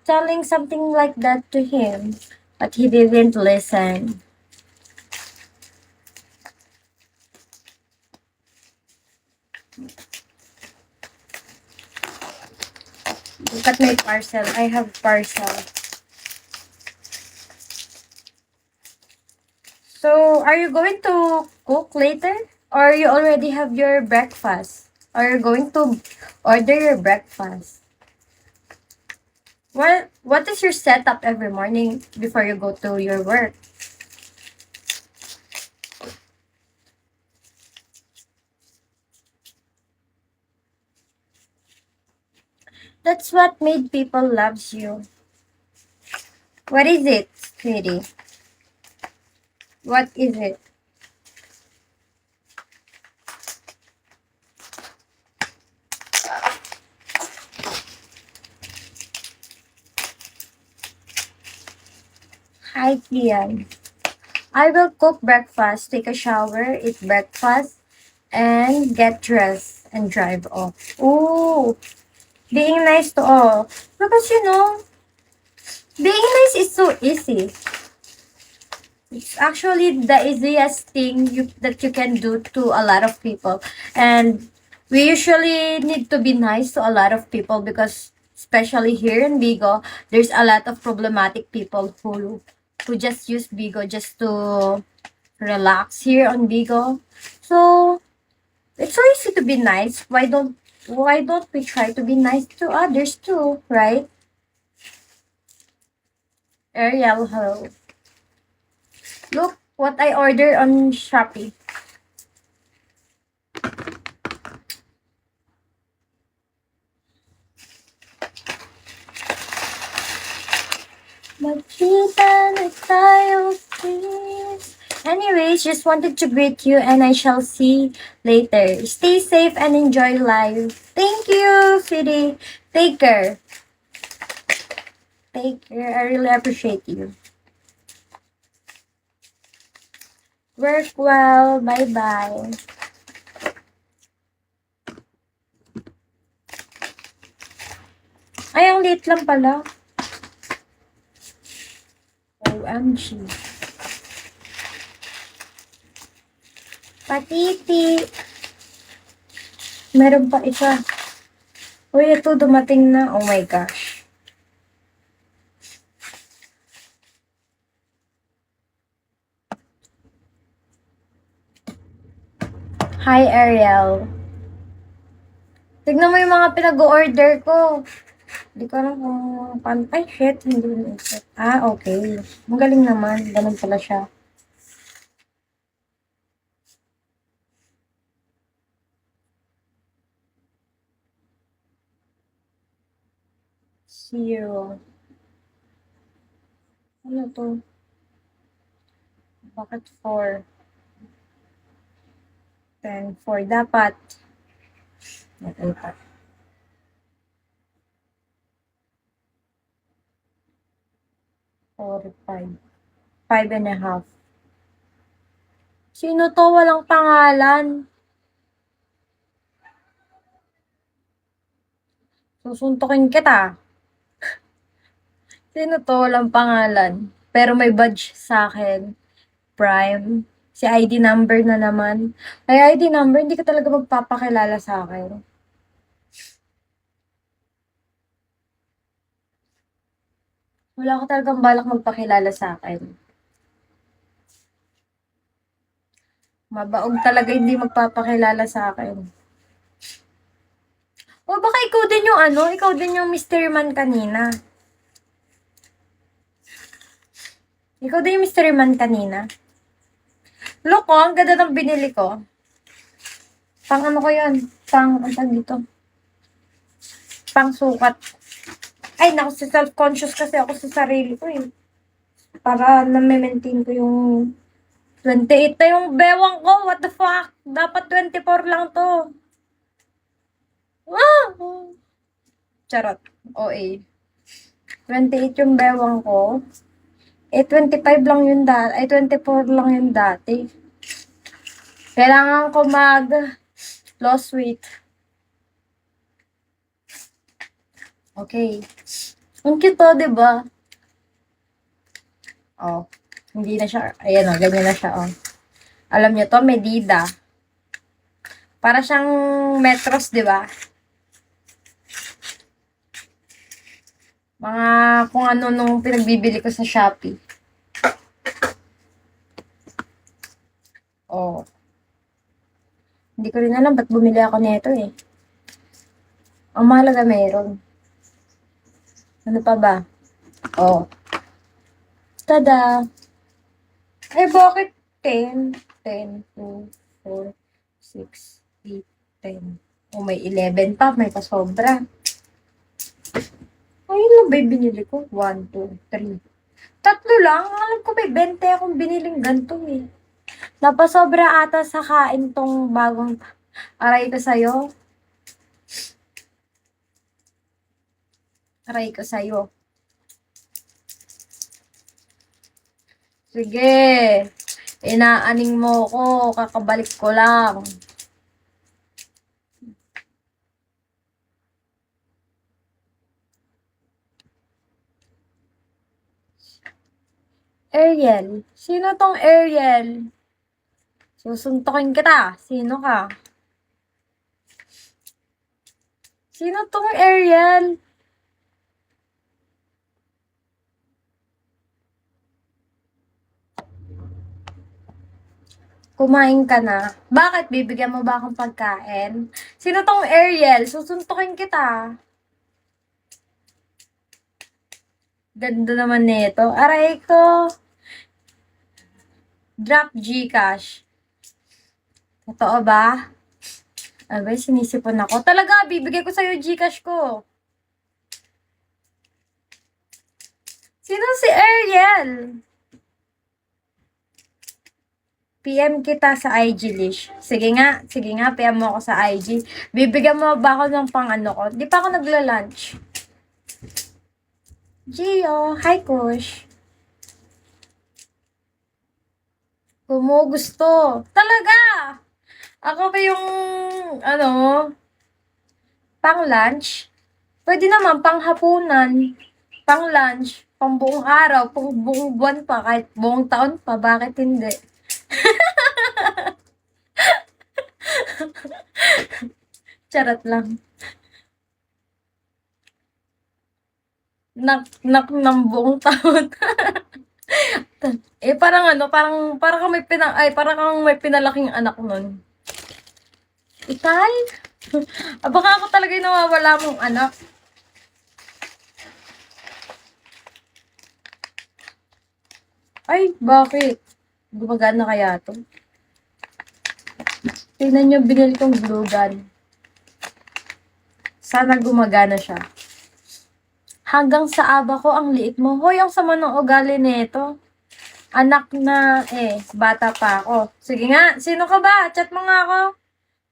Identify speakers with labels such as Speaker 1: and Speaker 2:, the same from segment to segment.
Speaker 1: telling something like that to him, but he didn't listen. Look at my parcel. I have parcel. So, are you going to cook later? Or you already have your breakfast? Or you're going to order your breakfast? What is your setup every morning before you go to your work? That's what made people loves you. What is it, sweetie? What is it? Hi, Kian. I will cook breakfast, take a shower, eat breakfast, and get dressed and drive off. Ooh, being nice to all. Because being nice is so easy. It's actually the easiest thing that you can do to a lot of people. And we usually need to be nice to a lot of people because especially here in Bigo, there's a lot of problematic people who just use Bigo just to relax here on Bigo. So it's so easy to be nice. Why don't we try to be nice to others too, right? Ariel, hello. Look what I ordered on Shopee. Magkita na tayo, please. Anyways, just wanted to greet you and I shall see later. Stay safe and enjoy life. Thank you, sweetie. Take care. Take care. I really appreciate you. Work well. Bye-bye. Ay, ang late lang pala. OMG. Patiti. Meron pa isa. Uy, ito dumating na. Oh my gosh. Hi, Ariel. Tignan mo yung mga pinag-order ko. Hindi ko alam kung paano. Ay, shit. Hindi na-isip. Okay. Magaling naman. Ganun pala siya. Zero. Ano to? Bakit 4? 10, 4. Dapat. Okay pa. 4, 5. 5.5. Sino to? Walang pangalan. Susuntukin kita. Sino to? Walang pangalan. Pero may badge sa akin. Prime. Si ID number na naman. Ay, ID number, hindi ka talaga magpapakilala sa akin. Wala ka talagang balak magpakilala sa akin. Mabaog talaga hindi magpapakilala sa akin. O baka ikaw din yung ikaw din yung mystery man kanina. Ikaw din yung mystery man kanina. Look, ang ganda ng binili ko. Pang ano ko yun? Pang, ano dito? Pang sukat. Ay, naku, self-conscious kasi ako sa sarili ko eh. Para na-maintain ko yung 28 na yung bewang ko. What the fuck? Dapat 24 lang to. Ah! Charot. OA. 28 yung bewang ko. 25 lang yung dati. 24 lang yung dati. Kailangan ko mag-loss weight. Okay. Ang cute to, di ba? Oh, hindi na siya, ayan o, ganyan na siya, oh. Alam niyo to, medida. Para siyang metros, di ba? Mga kung ano nung pinagbibili ko sa Shopee. Oh. Hindi ko rin alam ba't bumili ako nito eh. Ang mahalaga meron. Ano pa ba? Oh. Tada! Eh, bakit 10? 10, 2, 4, 6, 8, 10. Oh, may 11 pa. May pasobra. Ayun lang ba yung binili ko? 1, 2, 3. Tatlo lang. Alam ko may 20 akong biniling ganito eh. Napasobra ata sa kain tong bagong aray ko sa'yo. Aray ko sa'yo. Sige. Inaaning mo ko. Kakabalik ko lang. Ariel. Sino tong Ariel? Susuntokin kita. Sino ka? Sino tong Ariel? Kumain ka na. Bakit? Bibigyan mo ba akong pagkain? Sino tong Ariel? Susuntokin kita. Ganda naman nito. Aray ko. Drop Gcash. Totoo ba? Abay, sinisipon ako. Talaga, bibigay ko sa'yo Gcash ko. Sino si Ariel? PM kita sa IG Lish. Sige nga, PM mo ako sa IG. Bibigyan mo ba ako ng pang ano ko? Di pa ako nagla-lunch. Gio, hi Kush. Gusto. Talaga! Ako ba yung, ano, pang lunch? Pwede naman, pang hapunan, pang lunch, pang buong araw, pang buong buwan pa, kahit buong taon pa, bakit hindi? Charot lang. Nak ng buong taon. Parang ano, parang kang parang kang may pinalaking anak nun. Itay? Baka ako talaga yung nawawala mong anak. Ay, bakit? Gumagana kaya to? Tingnan nyo, binili kong glue gun. Sana gumagana siya. Hanggang sa aba ko, ang liit mo. Hoy, ang sama ng ugali nito. Anak na, bata pa ako. Sige nga, sino ka ba? Chat mo nga ako.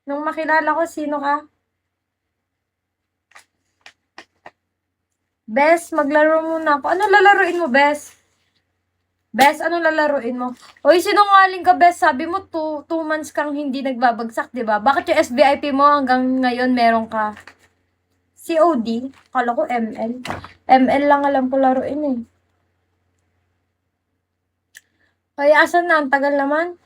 Speaker 1: Nung makilala ko, sino ka? Bes, maglaro muna ako. Ano lalaruin mo, Bes? Bes, ano lalaruin mo? Hoy, sinungaling ka, Bes. Sabi mo, 2 months kang hindi nagbabagsak, di ba? Bakit yung SBIP mo hanggang ngayon meron ka? COD? Kala ko ML. ML lang alam ko laruin eh. Kaya asan na? Ang tagal naman.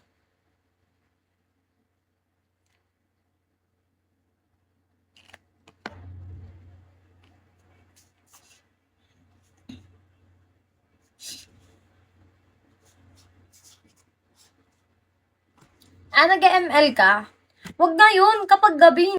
Speaker 1: Nag-ML ka? Wag na yun. Kapag gabi,